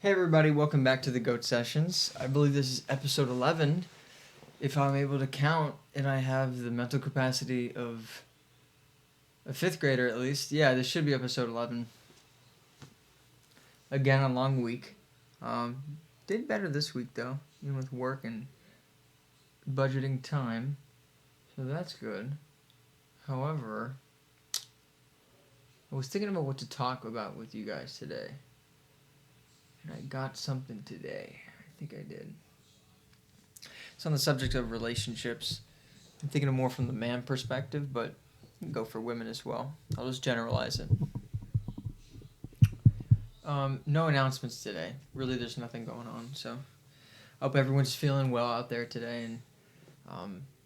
Hey everybody, welcome back to the Goat Sessions. I believe this is episode 11, if I'm able to count, and I have the mental capacity of a 5th grader at least. Yeah, this should be episode 11. Again, a long week. Did better this week though, even with work and budgeting time, so that's good. However, I was thinking about what to talk about with you guys today. And I got something today. I think I did. It's on the subject of relationships. I'm thinking of more from the man perspective, but you can go for women as well. I'll just generalize it. No announcements today. Really, there's nothing going on. So I hope everyone's feeling well out there today, and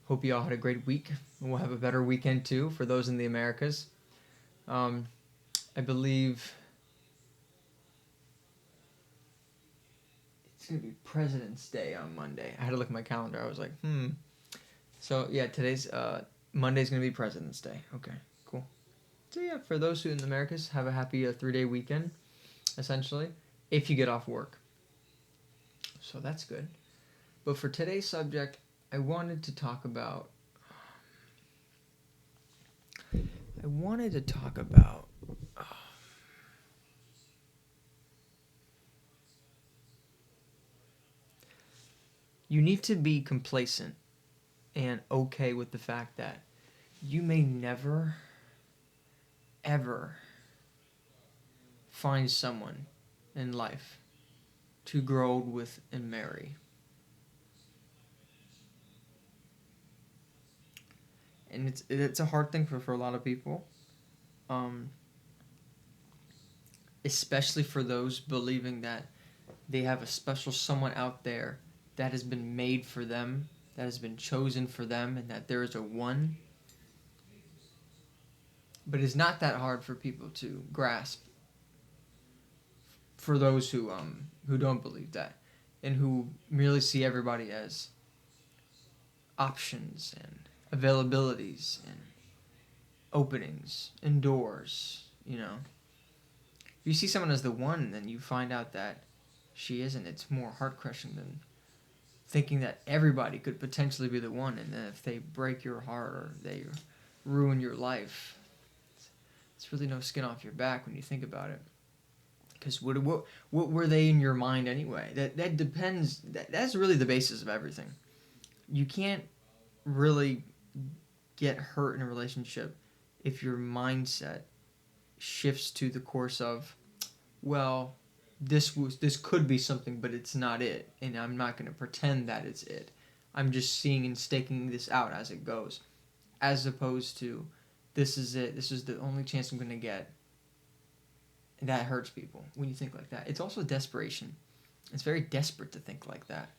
hope you all had a great week. And we'll have a better weekend too for those in the Americas. I believe it's going to be President's Day on Monday. I had to look at my calendar. I was like, So, yeah, today's, Monday's going to be President's Day. Okay, cool. So, yeah, for those who in the Americas, have a happy 3-day weekend, essentially, if you get off work. So, that's good. But for today's subject, I wanted to talk about... You need to be complacent and okay with the fact that you may never, ever find someone in life to grow old with and marry. And it's a hard thing for a lot of people, especially for those believing that they have a special someone out there that has been made for them, that has been chosen for them, and that there is a one. But it's not that hard for people to grasp. For those who don't believe that, and who merely see everybody as options and availabilities and openings and doors, If you see someone as the one, then you find out that she isn't. It's more heart-crushing than thinking that everybody could potentially be the one, and then if they break your heart or they ruin your life, it's really no skin off your back when you think about it. Because what were they in your mind anyway? That depends. That's really the basis of everything. You can't really get hurt in a relationship if your mindset shifts to the course of, well, this could be something, but it's not it, and I'm not going to pretend that it's it. I'm just seeing and staking this out as it goes, as opposed to, this is it. This is the only chance I'm going to get. And that hurts people when you think like that. It's also desperation. It's very desperate to think like that.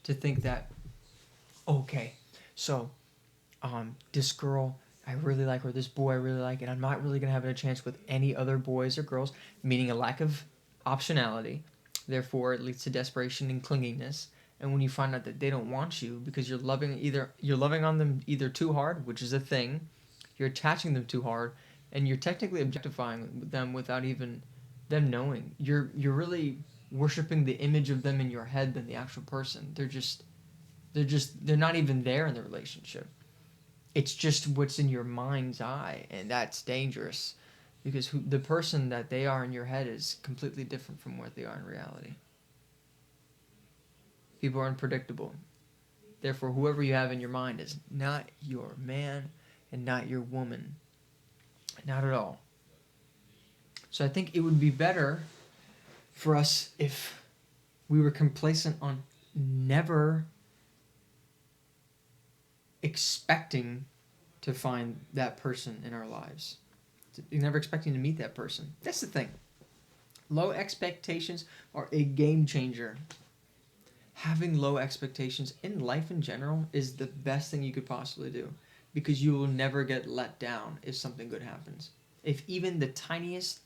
To think that, okay, so this girl, I really like her, this boy I really like, and I'm not really going to have a chance with any other boys or girls, meaning a lack of optionality. Therefore, it leads to desperation and clinginess. And when you find out that they don't want you because you're loving on them either too hard, which is a thing, you're attaching them too hard, and you're technically objectifying them without even them knowing. You're really worshiping the image of them in your head than the actual person. They're not even there in the relationship. It's just what's in your mind's eye, and that's dangerous, because the person that they are in your head is completely different from what they are in reality. People are unpredictable. Therefore, whoever you have in your mind is not your man and not your woman. Not at all. So I think it would be better for us if we were complacent on never expecting to find that person in our lives. Never expecting to meet that person. That's the thing. Low expectations are a game changer. Having low expectations in life in general is the best thing you could possibly do, because you will never get let down if something good happens. If even the tiniest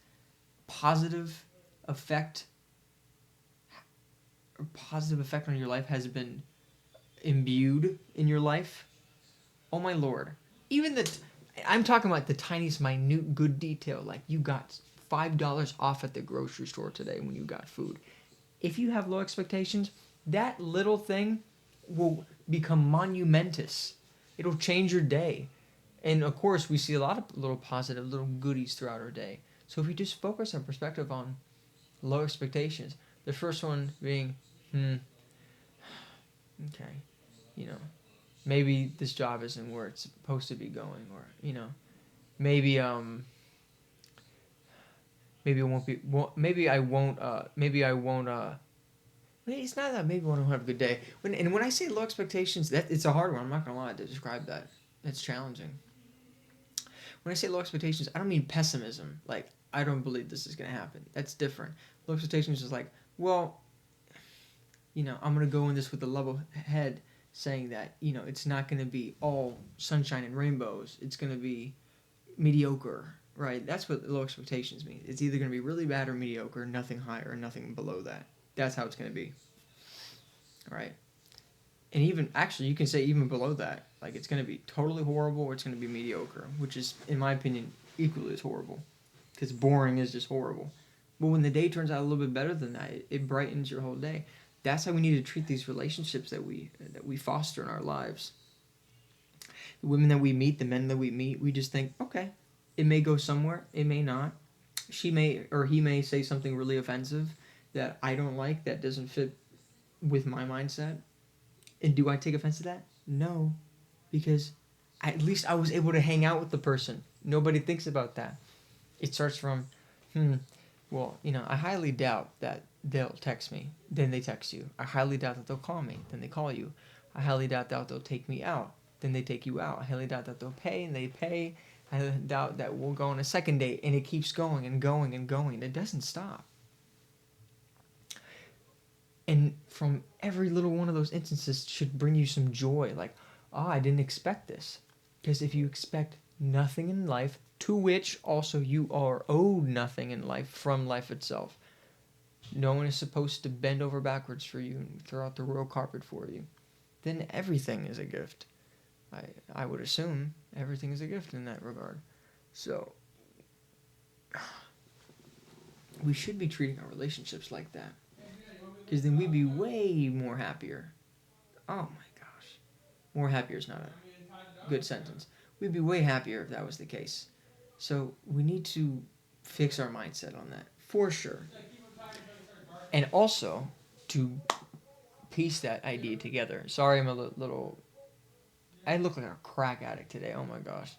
positive effect on your life has been imbued in your life, oh my lord. Even I'm talking about the tiniest minute good detail, like you got $5 off at the grocery store today when you got food. If you have low expectations, that little thing will become monumentous. It'll change your day. And of course, we see a lot of little positive, little goodies throughout our day. So if we just focus our perspective on low expectations, the first one being, okay, you know, maybe this job isn't where it's supposed to be going, or maybe maybe it won't be, maybe I won't, it's not that maybe I won't have a good day. When I say low expectations, that it's a hard one. I'm not gonna lie to describe that. It's challenging. When I say low expectations, I don't mean pessimism. Like, I don't believe this is gonna happen. That's different. Low expectations is like, well, I'm gonna go in this with a level head, saying that it's not gonna be all sunshine and rainbows. It's gonna be mediocre, right? That's what low expectations mean. It's either gonna be really bad or mediocre, nothing higher, nothing below that. That's how it's gonna be, right? And even actually, you can say even below that, like it's gonna be totally horrible or it's gonna be mediocre, which is, in my opinion, equally as horrible, because boring is just horrible. But when the day turns out a little bit better than that, it brightens your whole day. That's how we need to treat these relationships that we foster in our lives. The women that we meet, the men that we meet, we just think, okay, it may go somewhere, it may not. She may or he may say something really offensive that I don't like, that doesn't fit with my mindset. And do I take offense to that? No, because at least I was able to hang out with the person. Nobody thinks about that. It starts from, well, I highly doubt that they'll text me. Then they text you. I highly doubt that they'll call me. Then they call you. I highly doubt that they'll take me out. Then they take you out. I highly doubt that they'll pay, and they pay. I highly doubt that we'll go on a second date, and it keeps going and going and going. It doesn't stop. And from every little one of those instances should bring you some joy. Like, I didn't expect this. Because if you expect nothing in life, to which also you are owed nothing in life from life itself. No one is supposed to bend over backwards for you and throw out the royal carpet for you. Then everything is a gift. I would assume everything is a gift in that regard. So, we should be treating our relationships like that. Because then we'd be way more happier. Oh my gosh. More happier is not a good sentence. We'd be way happier if that was the case. So we need to fix our mindset on that, for sure. And also, to piece that idea together. Sorry, I'm a little... I look like a crack addict today. Oh my gosh.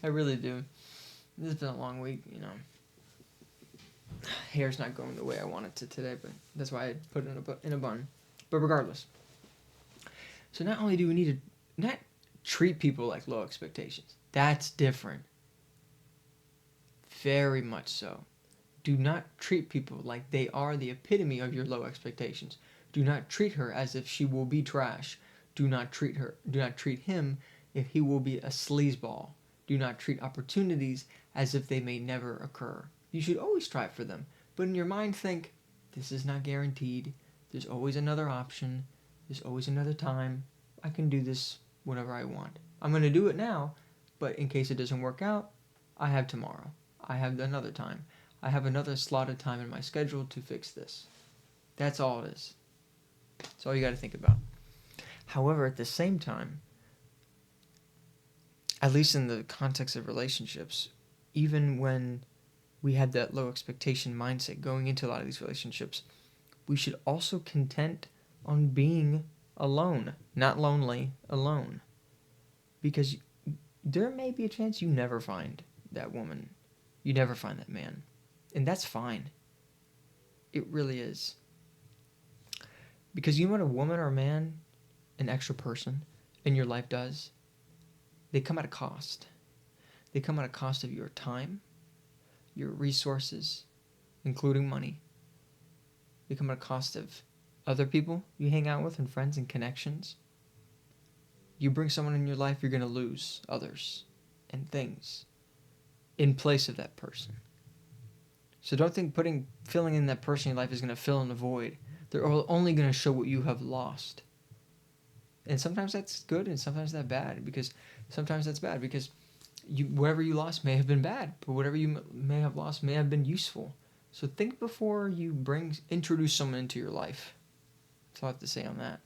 I really do. This has been a long week, Hair's not going the way I want it to today, but that's why I put it in a bun. But regardless. So not only do we need to not treat people like low expectations. That's different. Very much so. Do not treat people like they are the epitome of your low expectations. Do not treat her as if she will be trash. Do not treat him if he will be a sleazeball. Do not treat opportunities as if they may never occur. You should always strive for them, but in your mind think, this is not guaranteed. There's always another option. There's always another time. I can do this whenever I want. I'm going to do it now, but in case it doesn't work out, I have tomorrow. I have another time. I have another slotted time in my schedule to fix this. That's all it is. That's all you got to think about. However, at the same time, at least in the context of relationships, even when we had that low expectation mindset going into a lot of these relationships, we should also content on being alone, not lonely, alone. Because there may be a chance you never find that woman. You never find that man. And that's fine. It really is. Because you know what a woman or a man, an extra person in your life does? They come at a cost. They come at a cost of your time, your resources, including money. They come at a cost of other people you hang out with and friends and connections. You bring someone in your life, you're going to lose others and things in place of that person. So don't think filling in that person in your life is going to fill in the void. They're only going to show what you have lost. And sometimes that's good and sometimes that's bad, because whatever you lost may have been bad, but whatever you may have lost may have been useful. So think before you introduce someone into your life. That's all I have to say on that.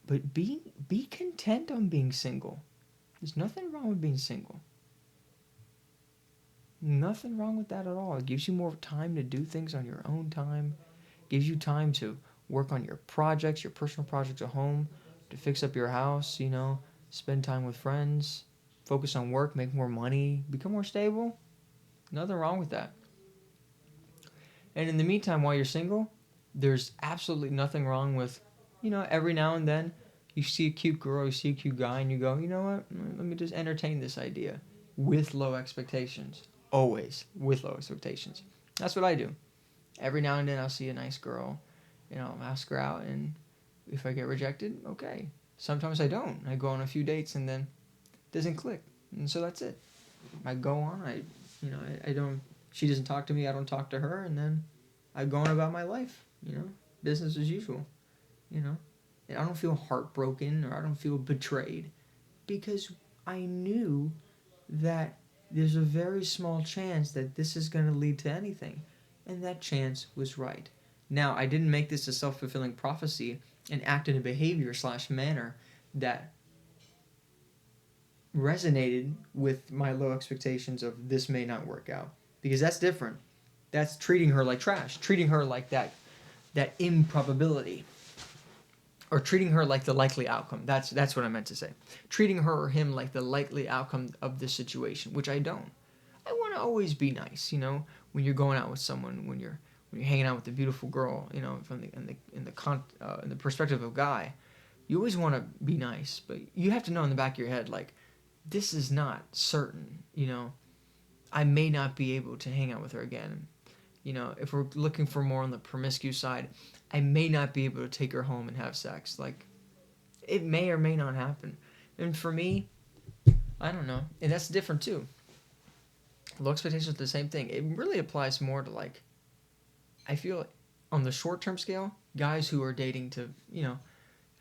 But be content on being single. There's nothing wrong with being single. Nothing wrong with that at all. It gives you more time to do things on your own time. It gives you time to work on your projects, your personal projects at home, to fix up your house, spend time with friends, focus on work, make more money, become more stable. Nothing wrong with that. And in the meantime, while you're single, there's absolutely nothing wrong with, every now and then you see a cute girl, you see a cute guy, and you go, you know what? Let me just entertain this idea with low expectations. Always with low expectations. That's what I do. Every now and then I'll see a nice girl, I'll ask her out, and if I get rejected, okay. Sometimes I don't. I go on a few dates and then it doesn't click. And so that's it. I go on, I don't, she doesn't talk to me, I don't talk to her, and then I go on about my life, business as usual, And I don't feel heartbroken or I don't feel betrayed because I knew that there's a very small chance that this is going to lead to anything. And that chance was right. Now, I didn't make this a self-fulfilling prophecy and act in a behavior/manner that resonated with my low expectations of this may not work out. Because that's different. That's treating her like trash. Treating her like that improbability. Or treating her like the likely outcome. That's what I meant to say. Treating her or him like the likely outcome of the situation, which I don't. I want to always be nice, when you're going out with someone, when you're hanging out with a beautiful girl, from in the perspective of a guy, you always want to be nice, but you have to know in the back of your head, like, this is not certain, I may not be able to hang out with her again. If we're looking for more on the promiscuous side, I may not be able to take her home and have sex. Like, it may or may not happen. And for me, I don't know. And that's different too. Low expectations are the same thing. It really applies more to, like, I feel on the short-term scale, guys who are dating to,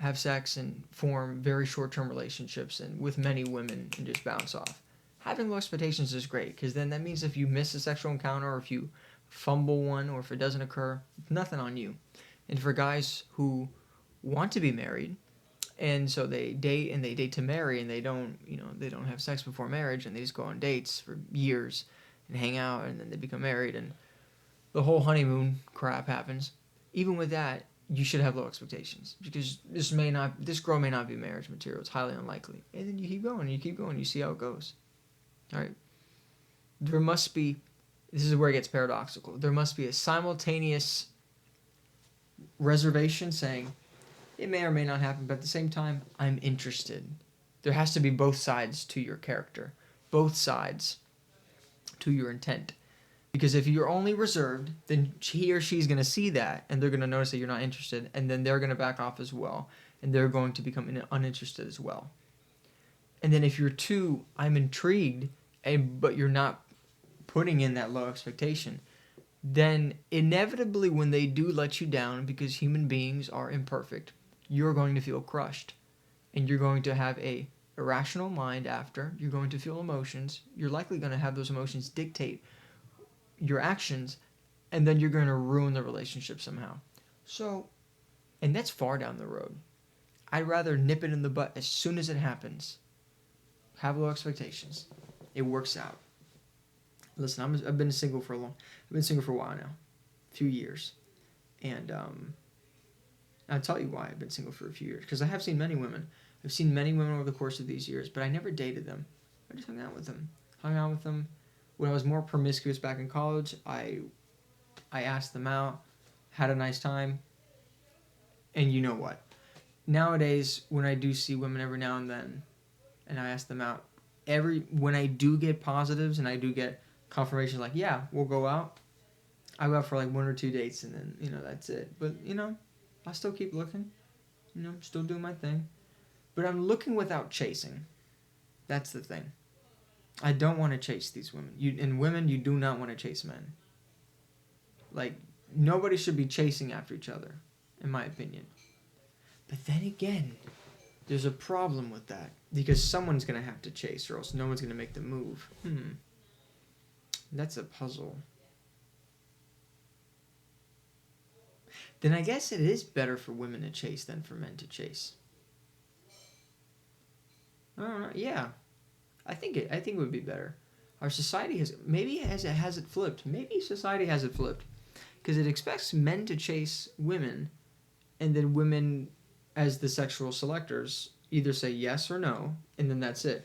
have sex and form very short-term relationships and with many women and just bounce off. Having low expectations is great because then that means if you miss a sexual encounter or if you fumble one or if it doesn't occur, nothing on you. And for guys who want to be married and so they date to marry and they don't have sex before marriage and they just go on dates for years and hang out and then they become married and the whole honeymoon crap happens. Even with that, you should have low expectations because this girl may not be marriage material. It's highly unlikely. And then you keep going, you see how it goes. All right. This is where it gets paradoxical. There must be a simultaneous reservation saying it may or may not happen, but at the same time, I'm interested. There has to be both sides to your character, both sides to your intent. Because if you're only reserved, then he or she's going to see that, and they're going to notice that you're not interested, and then they're going to back off as well, and they're going to become uninterested as well. And then if you're too, I'm intrigued, but you're not putting in that low expectation, then inevitably when they do let you down, because human beings are imperfect, you're going to feel crushed. And you're going to have a irrational mind after. You're going to feel emotions. You're likely going to have those emotions dictate your actions, and then you're going to ruin the relationship somehow. So, and that's far down the road. I'd rather nip it in the butt as soon as it happens. Have low expectations. It works out. Listen, I've been single for a while now, a few years, and I'll tell you why I've been single for a few years. Because I have seen many women. I've seen many women over the course of these years, but I never dated them. I just hung out with them. When I was more promiscuous back in college, I asked them out, had a nice time, and you know what? Nowadays, when I do see women every now and then, and I ask them out, when I do get positives and I do get confirmation like, yeah, we'll go out, I go out for like 1 or 2 dates and then, that's it. But, I still keep looking, still doing my thing. But I'm looking without chasing. That's the thing. I don't want to chase these women. Women, you do not want to chase men. Like, nobody should be chasing after each other, in my opinion. But then again, there's a problem with that. Because someone's going to have to chase or else no one's going to make the move. That's a puzzle. then I guess it is better for women to chase than for men to chase. I don't know. Yeah, I think it would be better. Our society has it flipped. Maybe society has it flipped because it expects men to chase women, and then women, as the sexual selectors, either say yes or no, and then that's it.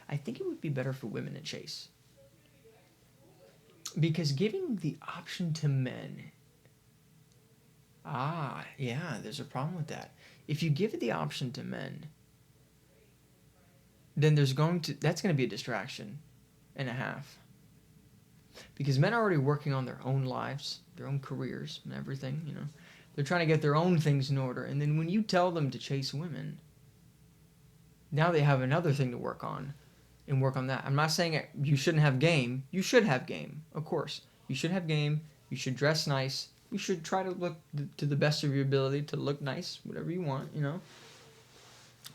I think it would be better for women to chase because giving the option to men. Yeah, there's a problem with that. If you give the option to men, then that's going to be a distraction and a half. Because men are already working on their own lives, their own careers and everything, They're trying to get their own things in order. And then when you tell them to chase women, now they have another thing to work on and work on that. I'm not saying you shouldn't have game. You should have game, of course. You should have game. You should dress nice. You should try to look to the best of your ability to look nice, whatever you want,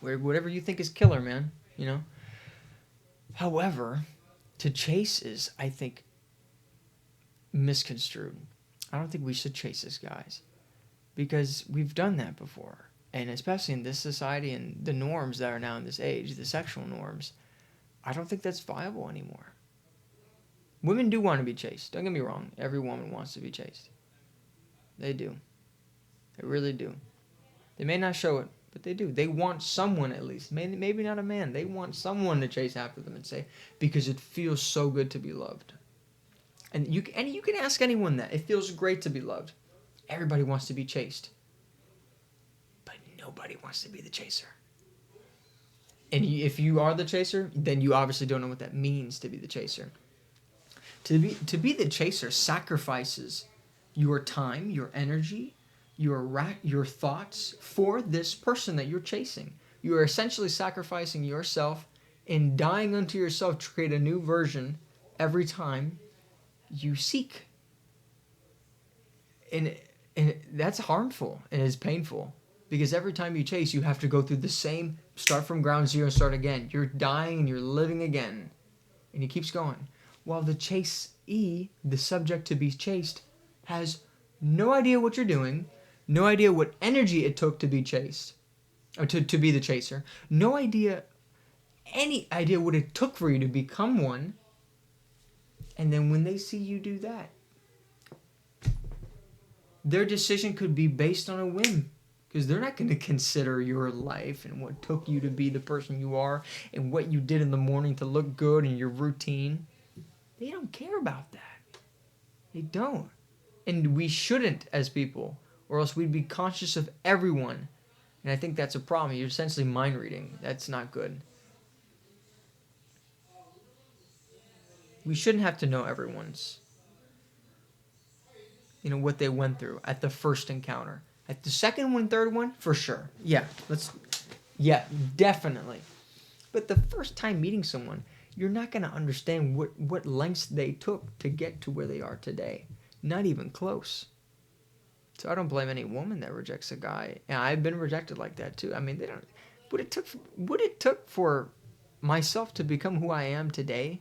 Whatever you think is killer, man, However, to chase is, I think, misconstrued. I don't think we should chase as guys because we've done that before. And especially in this society and the norms that are now in this age, the sexual norms, I don't think that's viable anymore. Women do want to be chased. Don't get me wrong. Every woman wants to be chased. They do. They really do. They may not show it, but they do. They want someone at least. Maybe not a man. They want someone to chase after them and say, because it feels so good to be loved. And you can ask anyone that. It feels great to be loved. Everybody wants to be chased. But nobody wants to be the chaser. And if you are the chaser, then you obviously don't know what that means to be the chaser. To be the chaser sacrifices your time, your energy, your thoughts for this person that you're chasing. You are essentially sacrificing yourself and dying unto yourself to create a new version every time you seek. And that's harmful and it's painful because every time you chase, you have to go through the same, start from ground zero and start again. You're dying and you're living again. And it keeps going. While the chasee, the subject to be chased, has no idea what you're doing, no idea what energy it took to be chased, or to be the chaser, any idea what it took for you to become one. And then when they see you do that, their decision could be based on a whim. Because they're not going to consider your life and what took you to be the person you are and what you did in the morning to look good and your routine. They don't care about that. They don't. And we shouldn't as people, or else we'd be conscious of everyone. And I think that's a problem. You're essentially mind reading. That's not good. We shouldn't have to know everyone's, what they went through at the first encounter. At the second one, third one, for sure. Yeah, definitely. But the first time meeting someone, you're not going to understand what lengths they took to get to where they are today. Not even close. So I don't blame any woman that rejects a guy. And I've been rejected like that too. I mean, they don't. What it took for myself to become who I am today.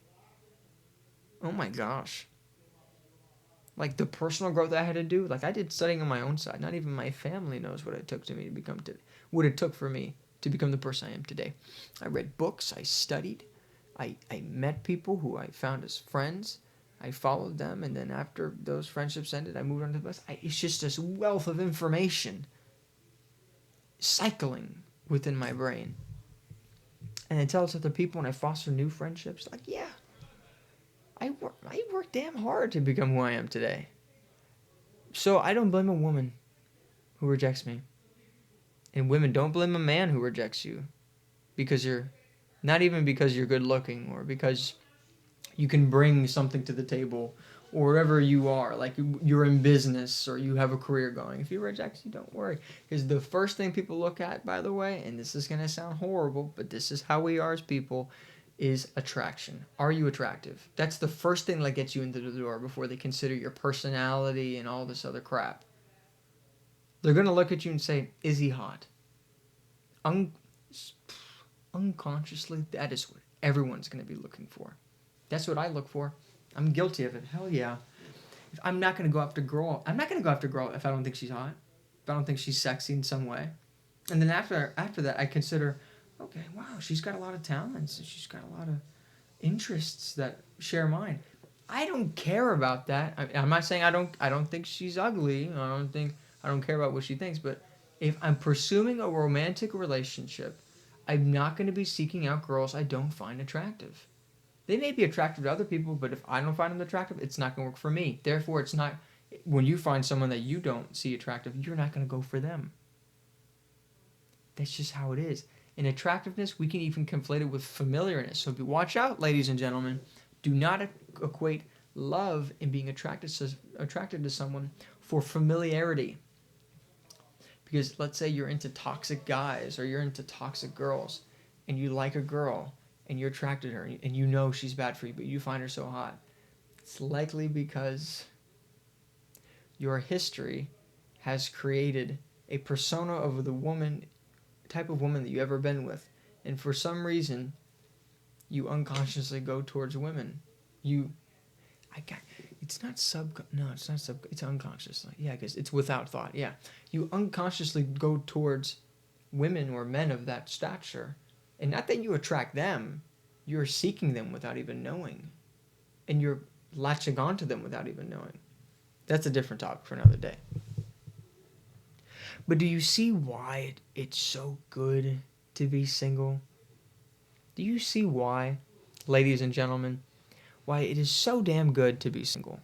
Oh my gosh. Like the personal growth I had to do. Like I did studying on my own side. Not even my family knows what it took what it took for me to become the person I am today. I read books. I studied. I met people who I found as friends. I followed them, and then after those friendships ended, I moved on to the best. It's just this wealth of information cycling within my brain. And I tell it to other people, and I foster new friendships. Like, yeah, I work damn hard to become who I am today. So I don't blame a woman who rejects me. And women, don't blame a man who rejects you. Because not even because you're good looking or because you can bring something to the table or wherever you are, like you're in business or you have a career going. If he rejects you, don't worry. Because the first thing people look at, by the way, and this is going to sound horrible, but this is how we are as people, is attraction. Are you attractive? That's the first thing that gets you into the door before they consider your personality and all this other crap. They're going to look at you and say, is he hot? Unconsciously, that is what everyone's going to be looking for. That's what I look for. I'm guilty of it. Hell yeah. I'm not going to go after a girl. I'm not going to go after a girl if I don't think she's hot, if I don't think she's sexy in some way. And then after that, I consider, okay, wow, she's got a lot of talents. She's got a lot of interests that share mine. I don't care about that. I'm not saying I don't think she's ugly. I don't care about what she thinks. But if I'm pursuing a romantic relationship, I'm not going to be seeking out girls I don't find attractive. They may be attractive to other people, but if I don't find them attractive, it's not going to work for me. Therefore, it's not. When you find someone that you don't see attractive, you're not going to go for them. That's just how it is. In attractiveness, we can even conflate it with familiarness. So watch out, ladies and gentlemen. Do not equate love and being attracted to someone for familiarity. Because let's say you're into toxic guys or you're into toxic girls and you like a girl and you're attracted to her and you know she's bad for you, but you find her so hot. It's likely because your history has created a persona of the type of woman that you've ever been with, and for some reason you unconsciously go towards women. It's unconsciously. Yeah, because it's without thought. Yeah, you unconsciously go towards women or men of that stature, and not that you attract them, you're seeking them without even knowing, and you're latching onto them without even knowing. That's a different topic for another day. But do you see why it's so good to be single? Do you see why, ladies and gentlemen, why it is so damn good to be single?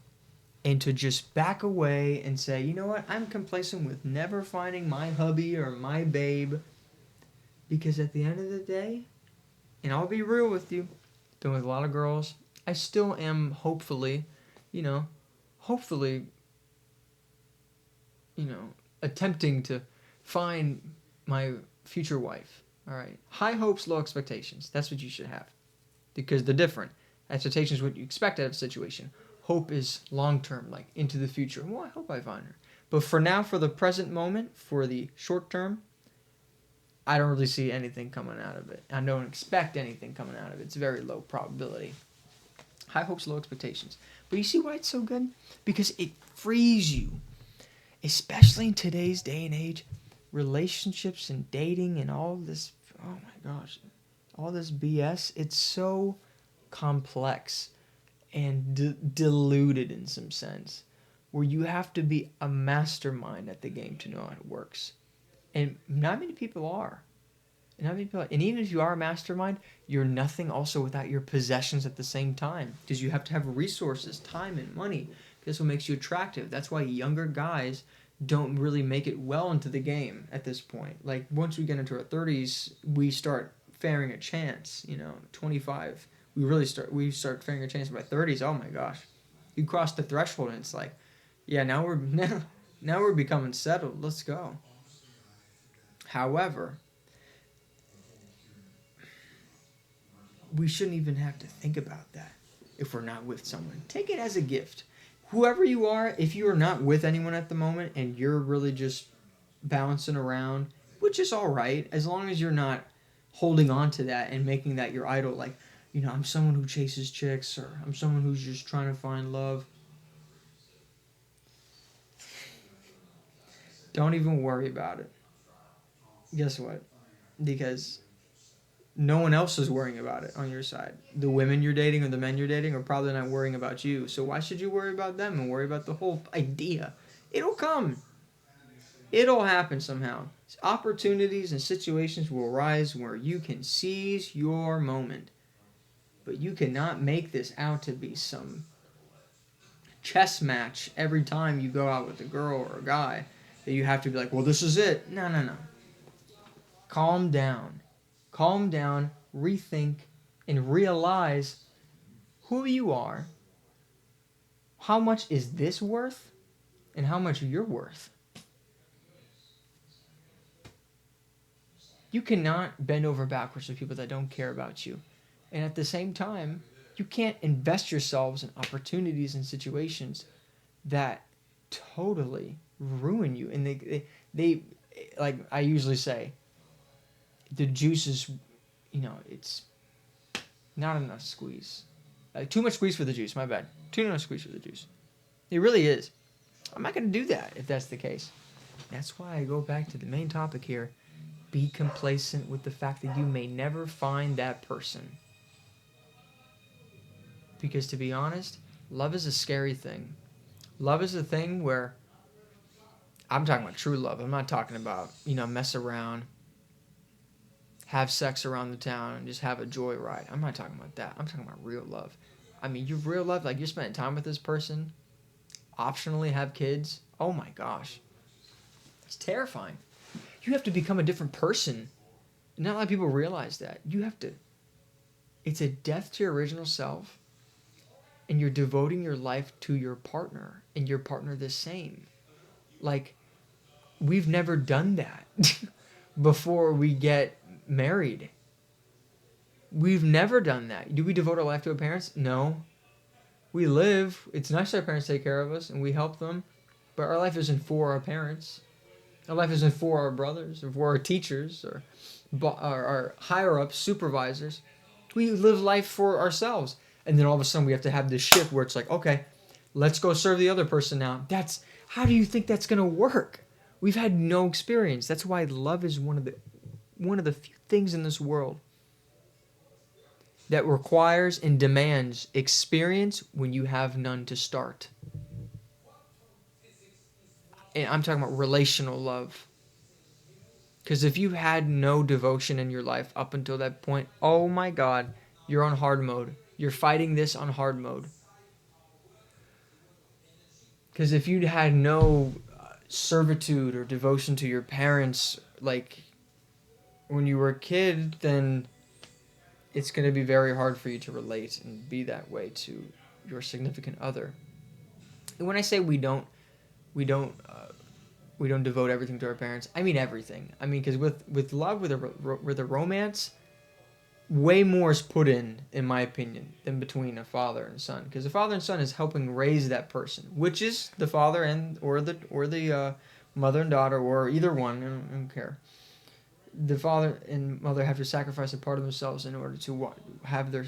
And to just back away and say, you know what, I'm complacent with never finding my hubby or my babe. Because at the end of the day, and I'll be real with you, been with a lot of girls, I still am hopefully, hopefully, attempting to find my future wife. All right. High hopes, low expectations. That's what you should have. Because they're different. Expectations is what you expect out of a situation. Hope is long term, like into the future. Well, I hope I find her. But for now, for the present moment, for the short term, I don't really see anything coming out of it. I don't expect anything coming out of it. It's very low probability. High hopes, low expectations. But you see why it's so good? Because it frees you. Especially in today's day and age, relationships and dating and all this, oh my gosh, all this BS, it's so complex and diluted in some sense, where you have to be a mastermind at the game to know how it works. And not many people are. And even if you are a mastermind, you're nothing also without your possessions at the same time. Because you have to have resources, time, and money. This what makes you attractive. That's why younger guys don't really make it well into the game at this point. Like, once we get into our 30s, we start faring a chance. 25, we start faring a chance. By 30s, oh my gosh, you cross the threshold and it's like, yeah, now we're becoming settled. Let's go. However, we shouldn't even have to think about that if we're not with someone. Take it as a gift. Whoever you are, if you are not with anyone at the moment and you're really just bouncing around, which is all right, as long as you're not holding on to that and making that your idol, like, I'm someone who chases chicks, or I'm someone who's just trying to find love. Don't even worry about it. Guess what? Because no one else is worrying about it on your side. The women you're dating or the men you're dating are probably not worrying about you. So why should you worry about them and worry about the whole idea? It'll come. It'll happen somehow. Opportunities and situations will arise where you can seize your moment. But you cannot make this out to be some chess match every time you go out with a girl or a guy that you have to be like, well, this is it. No. Calm down. Calm down, rethink, and realize who you are, how much is this worth, and how much you're worth. You cannot bend over backwards for people that don't care about you. And at the same time, you can't invest yourselves in opportunities and situations that totally ruin you. And they like I usually say, the juice is, it's not enough squeeze. Too much squeeze for the juice, my bad. Too much squeeze for the juice. It really is. I'm not going to do that if that's the case. That's why I go back to the main topic here. Be complacent with the fact that you may never find that person. Because to be honest, love is a scary thing. Love is a thing where I'm talking about true love. I'm not talking about, mess around, have sex around the town, and just have a joyride. I'm not talking about that. I'm talking about real love. I mean, you real love, like you're spending time with this person, optionally have kids. Oh my gosh. It's terrifying. You have to become a different person. Not a lot of people realize that. You have to, it's a death to your original self, and you're devoting your life to your partner, and your partner the same. Like, we've never done that before we get married. We've never done that. Do we devote our life to our parents? No. We live. It's nice that our parents take care of us and we help them, but our life isn't for our parents. Our life isn't for our brothers or for our teachers or our higher ups, supervisors. We live life for ourselves. And then all of a sudden we have to have this shift where it's like, okay, let's go serve the other person now. How do you think that's going to work? We've had no experience. That's why love is one of the few things in this world that requires and demands experience when you have none to start. And I'm talking about relational love. Because if you had no devotion in your life up until that point, oh my God, you're on hard mode. You're fighting this on hard mode. Because if you had no servitude or devotion to your parents, like when you were a kid, then it's going to be very hard for you to relate and be that way to your significant other. And when I say we don't devote everything to our parents, I mean everything. I mean, because with love, with a romance, way more is put in my opinion, than between a father and son. Because the father and son is helping raise that person, which is the father and or the mother and daughter, or either one. I don't care. The father and mother have to sacrifice a part of themselves in order to have their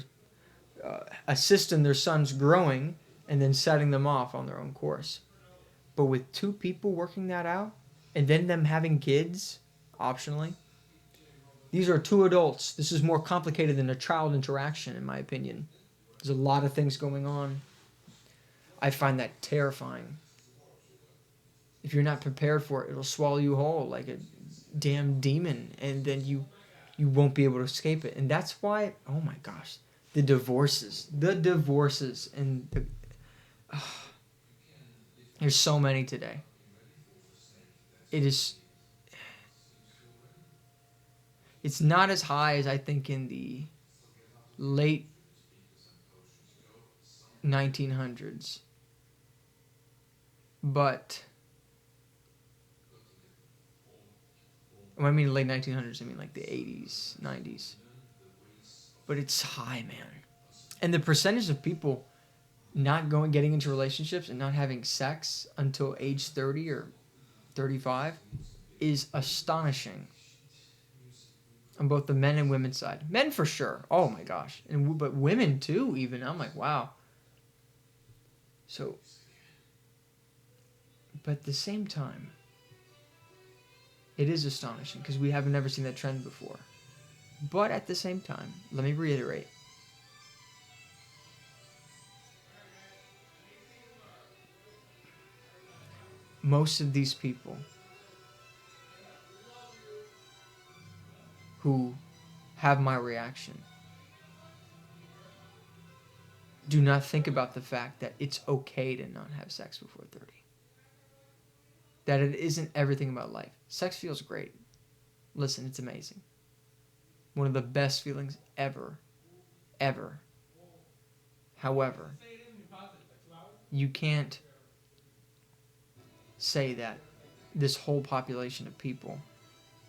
assist in their sons growing and then setting them off on their own course. But with two people working that out, and then them having kids, optionally, these are two adults. This is more complicated than a child interaction, in my opinion. There's a lot of things going on. I find that terrifying. If you're not prepared for it, it'll swallow you whole like a damn demon, and then you won't be able to escape it. And that's why, oh my gosh, the divorces, and there's so many today. It's not as high as I think in the late 1900s, but when I mean late 1900s, I mean like the 80s, 90s. But it's high, man. And the percentage of people not getting into relationships and not having sex until age 30 or 35 is astonishing on both the men and women's side. Men for sure. Oh my gosh. But women too, even. I'm like, wow. So, but at the same time, it is astonishing because we have never seen that trend before. But at the same time, let me reiterate. Most of these people who have my reaction do not think about the fact that it's okay to not have sex before 30. That it isn't everything about life. Sex feels great. Listen, it's amazing. One of the best feelings ever. Ever. However, you can't say that this whole population of people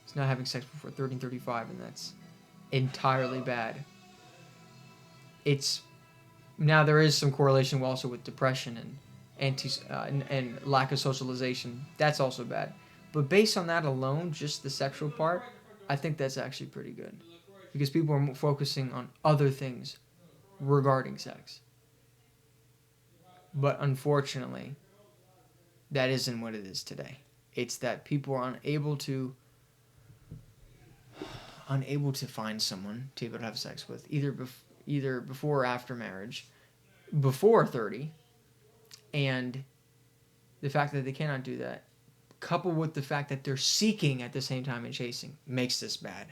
is not having sex before 30 and 35, and that's entirely bad. Now there is some correlation also with depression and lack of socialization. That's also bad. But based on that alone, just the sexual part, I think that's actually pretty good. Because people are focusing on other things regarding sex. But unfortunately, that isn't what it is today. It's that people are unable to find someone to be able to have sex with, either before or after marriage, before 30, and the fact that they cannot do that, coupled with the fact that they're seeking at the same time and chasing, makes this bad.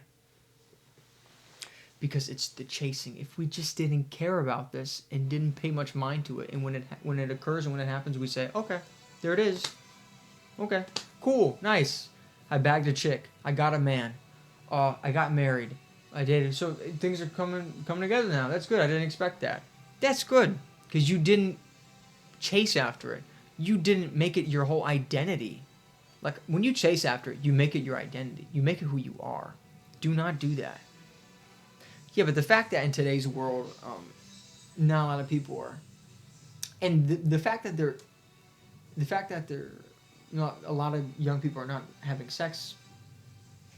Because it's the chasing. If we just didn't care about this and didn't pay much mind to it, and when it occurs and when it happens, we say, okay, there it is. Okay, cool, nice. I bagged a chick. I got a man. I got married. I dated. So things are coming together now. That's good. I didn't expect that. That's good because you didn't chase after it. You didn't make it your whole identity. Like when you chase after it, you make it your identity. You make it who you are. Do not do that. Yeah, but the fact that in today's world, not a lot of people are, and the fact that they're not a lot of young people are not having sex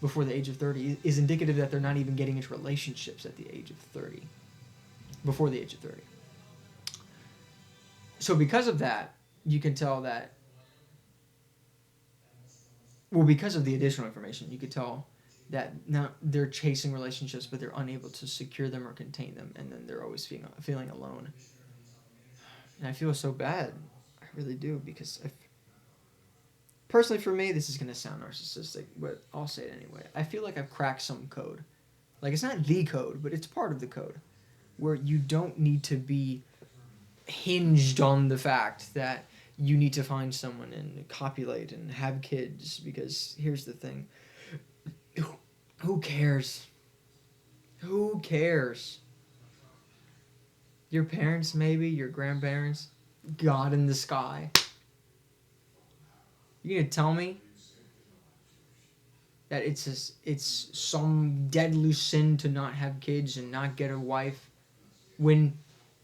before the age of 30 is indicative that they're not even getting into relationships at the age of 30, before the age of 30. So because of that, you can tell that, well, because of the additional information, you could tell that now they're chasing relationships, but they're unable to secure them or contain them, and then they're always feeling alone. And I feel so bad. I really do, because personally for me, this is going to sound narcissistic, but I'll say it anyway. I feel like I've cracked some code. Like, it's not the code, but it's part of the code, where you don't need to be hinged on the fact that you need to find someone and copulate and have kids, because here's the thing. Who cares? Who cares? Your parents, maybe, your grandparents, God in the sky. You gonna tell me that it's some deadly sin to not have kids and not get a wife when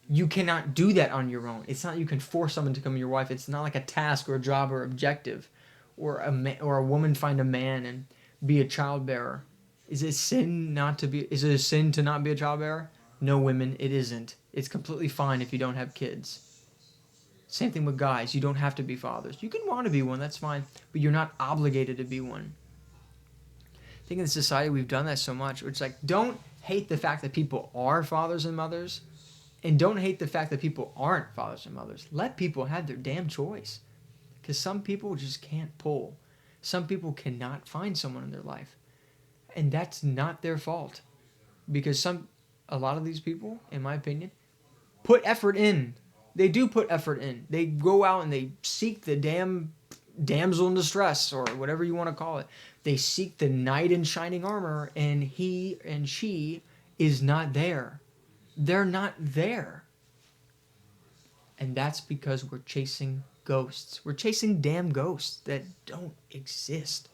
you cannot do that on your own? It's not you can force someone to become your wife. It's not like a task or a job or objective, or a woman find a man and be a childbearer. Is it a sin to not be a childbearer? No, women, it isn't. It's completely fine if you don't have kids. Same thing with guys. You don't have to be fathers. You can want to be one, that's fine, but you're not obligated to be one. I think in society we've done that so much. It's like, don't hate the fact that people are fathers and mothers, and don't hate the fact that people aren't fathers and mothers. Let people have their damn choice. Because some people just can't pull. Some people cannot find someone in their life. And that's not their fault. Because a lot of these people, in my opinion, put effort in. They do put effort in. They go out and they seek the damn damsel in distress, or whatever you want to call it. They seek the knight in shining armor, and he and she is not there. They're not there. And that's because we're chasing ghosts. We're chasing damn ghosts that don't exist.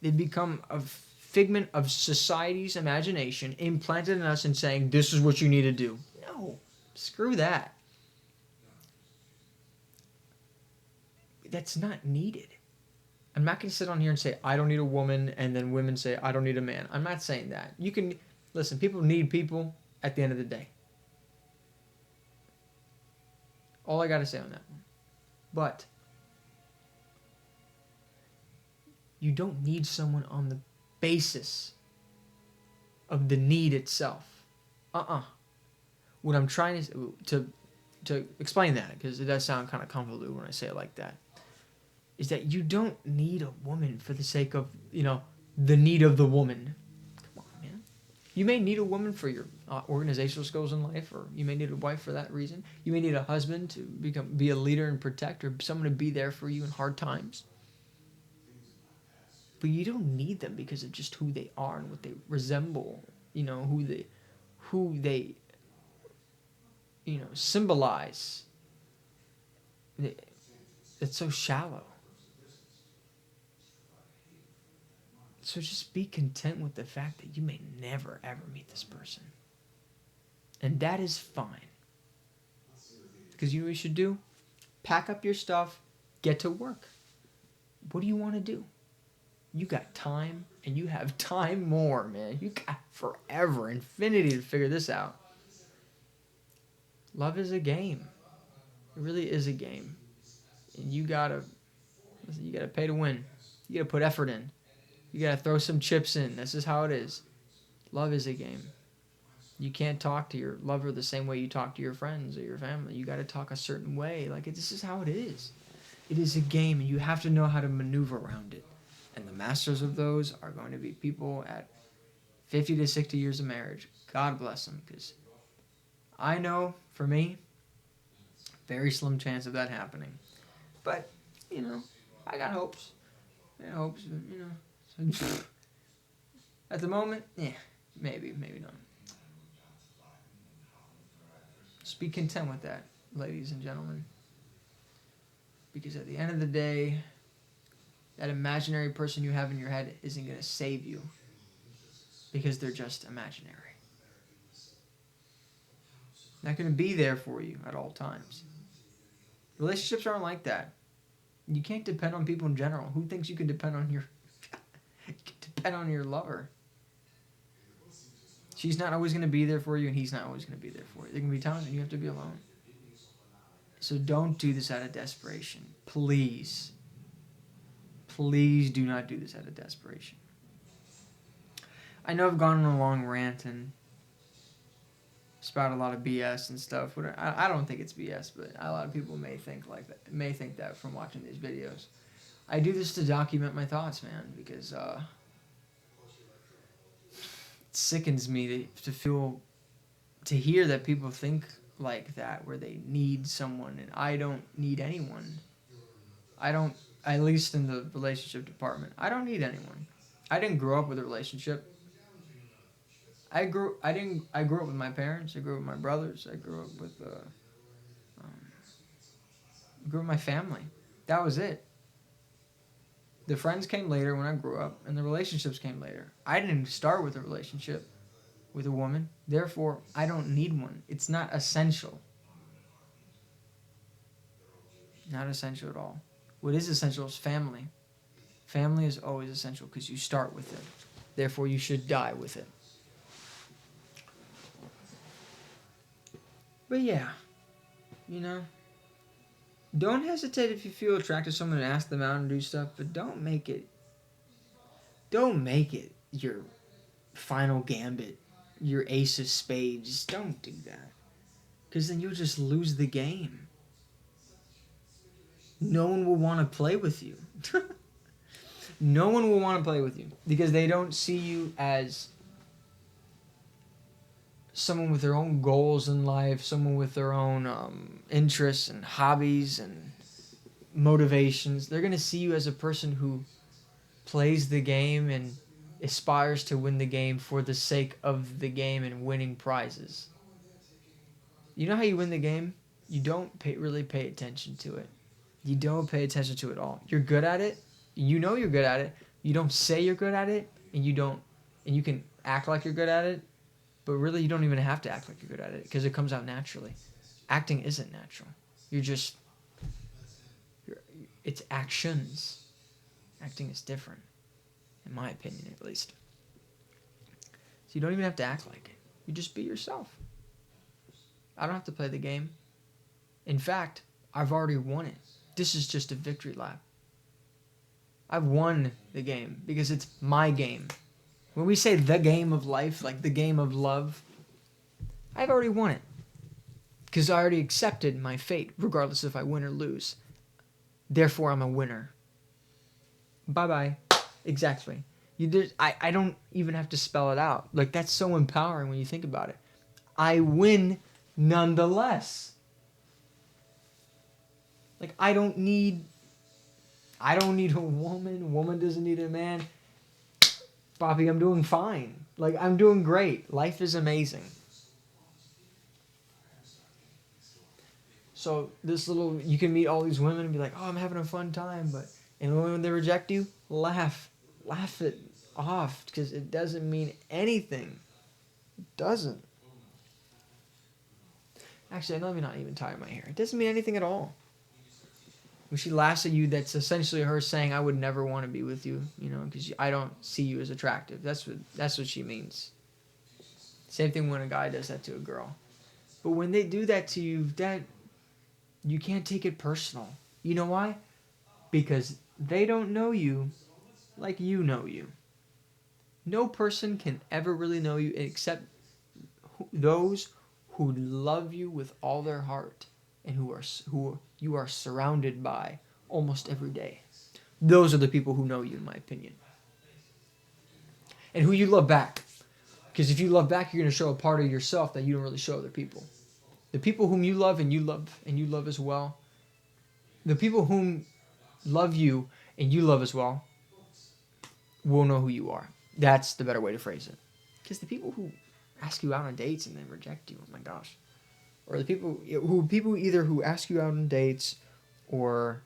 They become a figment of society's imagination, implanted in us and saying, this is what you need to do. No, screw that. That's not needed. I'm not going to sit on here and say, I don't need a woman, and then women say, I don't need a man. I'm not saying that. You can, listen, people need people at the end of the day. All I got to say on that one. But you don't need someone on the basis of the need itself. What I'm trying to explain that, because it does sound kind of convoluted when I say it like that, is that you don't need a woman for the sake of, the need of the woman. Come on, man. You may need a woman for your organizational skills in life, or you may need a wife for that reason. You may need a husband to be a leader and protect, or someone to be there for you in hard times. But you don't need them because of just who they are and what they resemble, who they symbolize. It's so shallow. So just be content with the fact that you may never, ever meet this person. And that is fine. Because you know what you should do? Pack up your stuff, get to work. What do you want to do? You got time, and you have time more, man. You got forever, infinity to figure this out. Love is a game. It really is a game. And you gotta pay to win. You gotta put effort in. You gotta throw some chips in. This is how it is. Love is a game. You can't talk to your lover the same way you talk to your friends or your family. You gotta talk a certain way. Like, this is how it is. It is a game, and you have to know how to maneuver around it. And the masters of those are going to be people at 50 to 60 years of marriage. God bless them, because I know, for me, very slim chance of that happening. But, I got hopes. I got hopes, but, so, at the moment, maybe not. Just be content with that, ladies and gentlemen. Because at the end of the day, that imaginary person you have in your head isn't going to save you. Because they're just imaginary. Not going to be there for you at all times. Relationships aren't like that. You can't depend on people in general. Who thinks you can depend on your lover? She's not always going to be there for you, and he's not always going to be there for you. There can be times when you have to be alone. So don't do this out of desperation. Please. Please do not do this out of desperation. I know I've gone on a long rant and spout a lot of BS and stuff. I don't think it's BS, but a lot of people may think that from watching these videos. I do this to document my thoughts, man, because it sickens me to hear that people think like that, where they need someone, and I don't need anyone. At least in the relationship department, I don't need anyone. I didn't grow up with a relationship. I grew up with my parents. I grew up with my brothers. I grew up with my family. That was it. The friends came later when I grew up, and the relationships came later. I didn't start with a relationship with a woman. Therefore, I don't need one. It's not essential. Not essential at all. What is essential is family. Family is always essential because you start with it. Therefore, you should die with it. But yeah, don't hesitate if you feel attracted to someone and ask them out and do stuff, but don't make it your final gambit, your ace of spades. Just don't do that, because then you'll just lose the game. No one will want to play with you. No one will want to play with you because they don't see you as someone with their own goals in life, someone with their own interests and hobbies and motivations. They're going to see you as a person who plays the game and aspires to win the game for the sake of the game and winning prizes. You know how you win the game? You don't really pay attention to it. You don't pay attention to it at all. You're good at it. You know you're good at it. You don't say you're good at it, and you can act like you're good at it, but really you don't even have to act like you're good at it because it comes out naturally. Acting isn't natural. It's actions. Acting is different, in my opinion at least. So you don't even have to act like it. You just be yourself. I don't have to play the game. In fact, I've already won it. This is just a victory lap. I've won the game because it's my game. When we say the game of life, like the game of love, I've already won it. Because I already accepted my fate, regardless if I win or lose. Therefore, I'm a winner. Bye-bye. Exactly. I don't even have to spell it out. Like, that's so empowering when you think about it. I win nonetheless. Like, I don't need a woman. Woman doesn't need a man. Bobby, I'm doing fine. Like, I'm doing great. Life is amazing. So you can meet all these women and be like, oh, I'm having a fun time. And when they reject you, laugh it off because it doesn't mean anything. It doesn't. Actually, let me not even tie my hair. It doesn't mean anything at all. When she laughs at you, that's essentially her saying, I would never want to be with you, because I don't see you as attractive. That's what she means. Same thing when a guy does that to a girl. But when they do that to you, You can't take it personal. You know why? Because they don't know you like you know you. No person can ever really know you except those who love you with all their heart and who you are surrounded by almost every day. Those are the people who know you, in my opinion. And who you love back. Because if you love back, you're going to show a part of yourself that you don't really show other people. The people whom you love and you love as well. The people whom love you and you love as well will know who you are. That's the better way to phrase it. Because the people who ask you out on dates and then reject you, oh my gosh. Or the people either who ask you out on dates or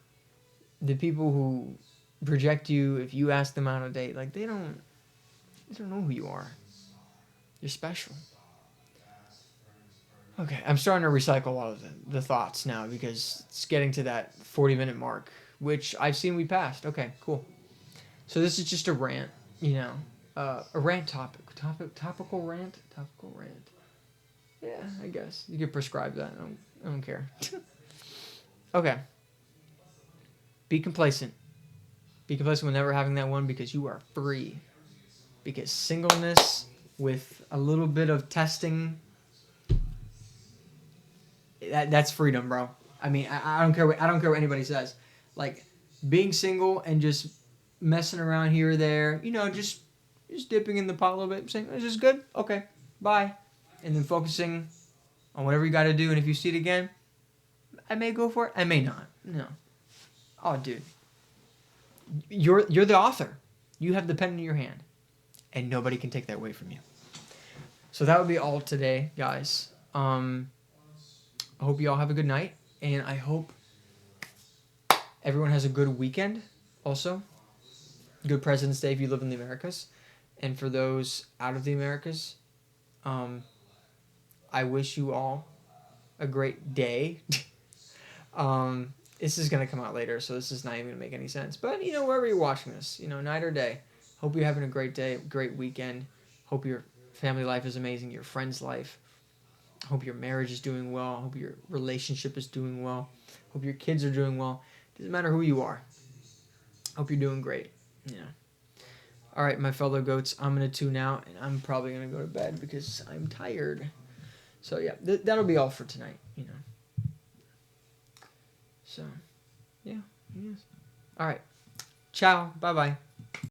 the people who reject you if you ask them out on a date, like they don't know who you are. You're special. Okay, I'm starting to recycle a lot of the thoughts now because it's getting to that 40-minute mark, which I've seen we passed. Okay, cool. So this is just a rant, a rant topical rant. Yeah, I guess you could prescribe that. I don't care. Okay. Be complacent. Be complacent with never having that one because you are free. Because singleness with a little bit of testing, that's freedom, bro. I mean, I don't care. I don't care what anybody says. Like being single and just messing around here or there, just dipping in the pot a little bit, saying, "Is this good? Okay, bye," and then focusing on whatever you got to do. And if you see it again, I may go for it. I may not. No. Oh, dude, you're the author. You have the pen in your hand, and nobody can take that away from you. So that would be all today, guys. I hope you all have a good night, and I hope everyone has a good weekend. Also, good President's Day if you live in the Americas, and for those out of the Americas, I wish you all a great day. This is gonna come out later, so this is not even gonna make any sense. But wherever you're watching this, night or day, hope you're having a great day, great weekend. Hope your family life is amazing, your friends' life. Hope your marriage is doing well. Hope your relationship is doing well. Hope your kids are doing well. Doesn't matter who you are. Hope you're doing great. All right, my fellow goats, I'm gonna tune out, and I'm probably gonna go to bed because I'm tired. So yeah, that'll be all for tonight. So, yeah. Yes. All right. Ciao. Bye bye.